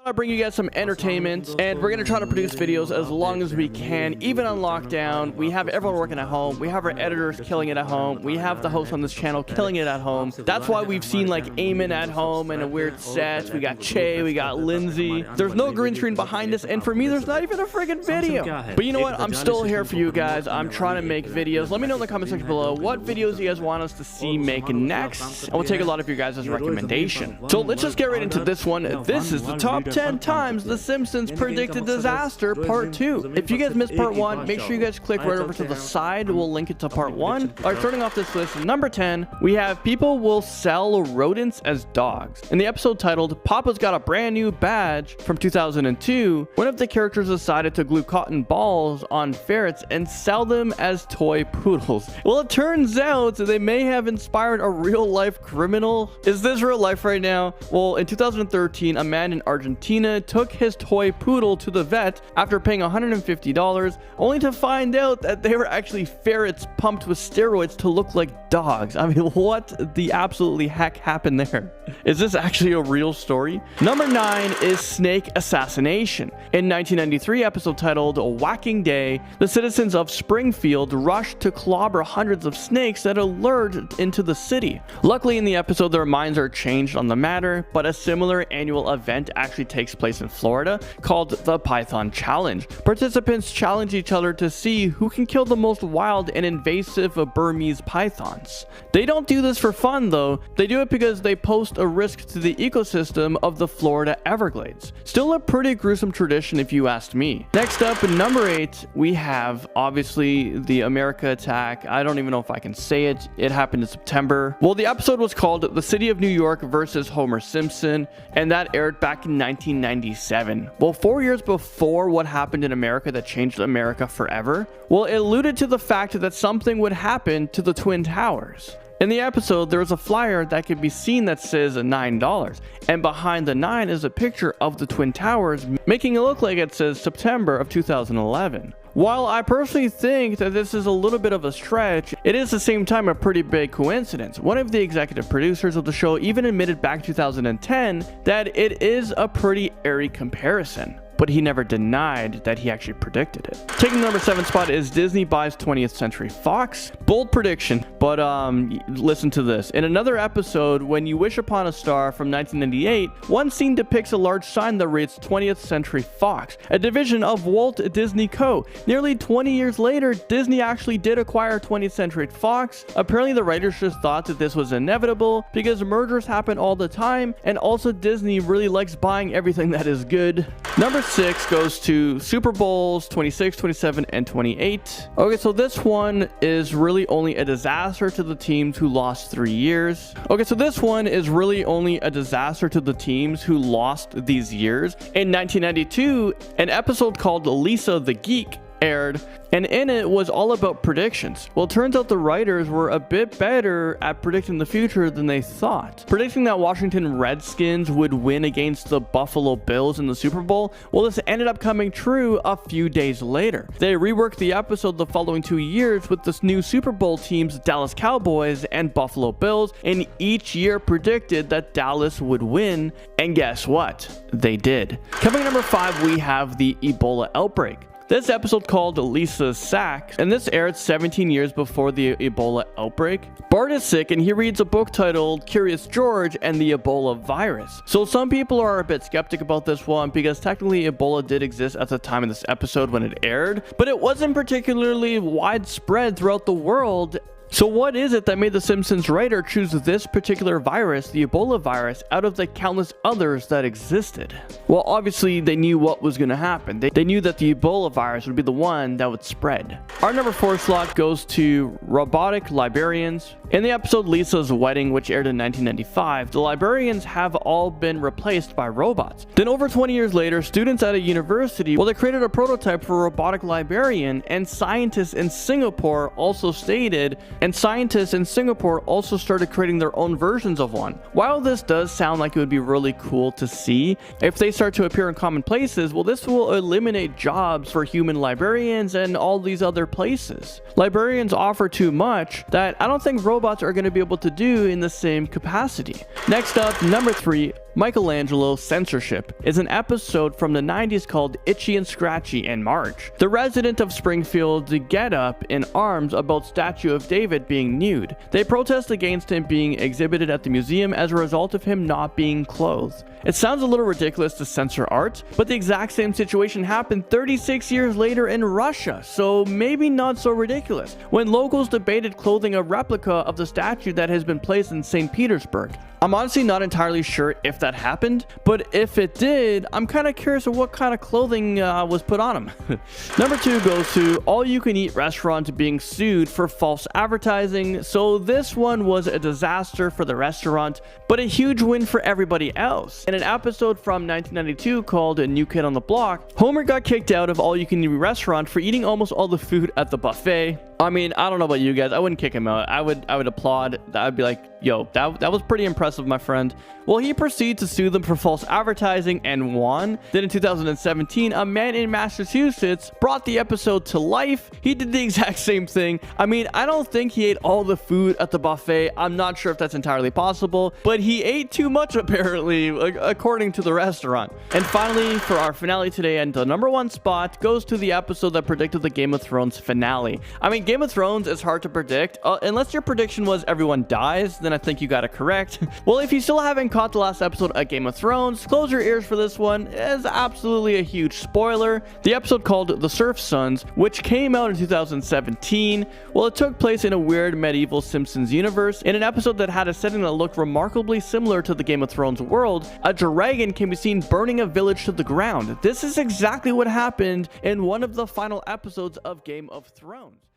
I bring you guys some entertainment, and we're gonna try to produce videos as long as we can, even on lockdown. We have everyone working at home. We have our editors killing it at home. We have the host on this channel killing it at home. That's why we've seen like Eamon at home and a weird set. We got Che, we got Lindsay. There's no green screen behind us, and for me, there's not even a friggin' video. But you know what? I'm still here for you guys. I'm trying to make videos. Let me know in the comment section below what videos you guys want us to see making next, and we'll take a lot of your guys' recommendation. So let's just get right into this one. This is the top 10 times The Simpsons predicted disaster part 2. If you guys missed part 1, make sure you guys click right over to the side. We'll link it to part 1. Alright, starting off this list, number 10, we have people will sell rodents as dogs. In the episode titled Papa's Got a Brand New Badge from 2002, one of the characters decided to glue cotton balls on ferrets and sell them as toy poodles. Well, it turns out they may have inspired a real-life criminal. Is this real life right now? Well, in 2013, a man in Argentina took his toy poodle to the vet after paying $150, only to find out that they were actually ferrets pumped with steroids to look like dogs. I mean, what the absolutely heck happened there? Is this actually a real story? Number 9 is snake assassination. In 1993 episode titled Whacking Day, the citizens of Springfield rushed to clobber hundreds of snakes that lured into the city. Luckily, in the episode, their minds are changed on the matter, but a similar annual event actually takes place in Florida called the Python Challenge. Participants challenge each other to see who can kill the most wild and invasive Burmese pythons. They don't do this for fun though, they do it because they pose a risk to the ecosystem of the Florida Everglades. Still a pretty gruesome tradition if you asked me. Next up, number 8, we have obviously the America attack. I don't even know if I can say it. It happened in September. Well, the episode was called The City of New York versus Homer Simpson, and that aired back in 1997. Well, 4 years before what happened in America that changed America forever, well, it alluded to the fact that something would happen to the Twin Towers. In the episode, there was a flyer that could be seen that says $9, and behind the 9 is a picture of the Twin Towers, making it look like it says September of 2011. While I personally think that this is a little bit of a stretch, it is at the same time a pretty big coincidence. One of the executive producers of the show even admitted back in 2010 that it is a pretty airy comparison, but he never denied that he actually predicted it. Taking the number 7 spot is Disney buys 20th Century Fox. Bold prediction, but listen to this. In another episode, When You Wish Upon a Star from 1998, one scene depicts a large sign that reads 20th Century Fox, a division of Walt Disney Co. Nearly 20 years later, Disney actually did acquire 20th Century Fox. Apparently, the writers just thought that this was inevitable because mergers happen all the time, and also Disney really likes buying everything that is good. Number 6 goes to Super Bowls 26, 27, and 28. Okay, so this one is really only a disaster to the teams who lost 3 years. Okay, so this one is really only a disaster to the teams who lost these years. In 1992, an episode called Lisa the Geek aired, and in it was all about predictions. Well, it turns out the writers were a bit better at predicting the future than they thought. Predicting that Washington Redskins would win against the Buffalo Bills in the Super Bowl, well, this ended up coming true a few days later. They reworked the episode the following 2 years with this new Super Bowl teams, Dallas Cowboys and Buffalo Bills, and each year predicted that Dallas would win, and guess what? They did. Coming number 5, we have the Ebola outbreak. This episode called Lisa's Sack, and this aired 17 years before the Ebola outbreak. Bart is sick and he reads a book titled Curious George and the Ebola Virus. So some people are a bit skeptic about this one because technically Ebola did exist at the time of this episode when it aired, but it wasn't particularly widespread throughout the world. So what is it that made the Simpsons writer choose this particular virus, the Ebola virus, out of the countless others that existed? Well, obviously they knew what was going to happen. They knew that the Ebola virus would be the one that would spread. Our number 4 slot goes to Robotic Librarians. In the episode Lisa's Wedding, which aired in 1995, the librarians have all been replaced by robots. Then over 20 years later, students at a university, well, they created a prototype for a robotic librarian, and scientists in Singapore also started creating their own versions of one. While this does sound like it would be really cool to see, if they start to appear in common places, well, this will eliminate jobs for human librarians and all these other places. Librarians offer too much that I don't think robots are going to be able to do in the same capacity. Next up, number 3, Michelangelo Censorship is an episode from the 90s called Itchy and Scratchy in March. The resident of Springfield get up in arms about statue of David being nude. They protest against him being exhibited at the museum as a result of him not being clothed. It sounds a little ridiculous to censor art, but the exact same situation happened 36 years later in Russia, so maybe not so ridiculous, when locals debated clothing a replica of the statue that has been placed in St. Petersburg. I'm honestly not entirely sure if that happened, but if it did, I'm kind of curious of what kind of clothing was put on him. Number 2 goes to all-you-can-eat restaurant being sued for false advertising. So this one was a disaster for the restaurant, but a huge win for everybody else. In an episode from 1992 called A New Kid on the Block, Homer got kicked out of all-you-can-eat restaurant for eating almost all the food at the buffet. I mean, I don't know about you guys. I wouldn't kick him out. I would applaud. I'd be like, yo, that was pretty impressive, my friend. Well, he proceeded to sue them for false advertising and won. Then in 2017, a man in Massachusetts brought the episode to life. He did the exact same thing. I mean, I don't think he ate all the food at the buffet. I'm not sure if that's entirely possible, but he ate too much apparently, according to the restaurant. And finally, for our finale today, and the number 1 spot goes to the episode that predicted the Game of Thrones finale. I mean, Game of Thrones is hard to predict. Unless your prediction was everyone dies, then I think you got it correct. Well, if you still haven't caught the last episode of Game of Thrones, close your ears for this one. It is absolutely a huge spoiler. The episode called The Surf Sons, which came out in 2017. Well, it took place in a weird medieval Simpsons universe. In an episode that had a setting that looked remarkably similar to the Game of Thrones world, a dragon can be seen burning a village to the ground. This is exactly what happened in one of the final episodes of Game of Thrones.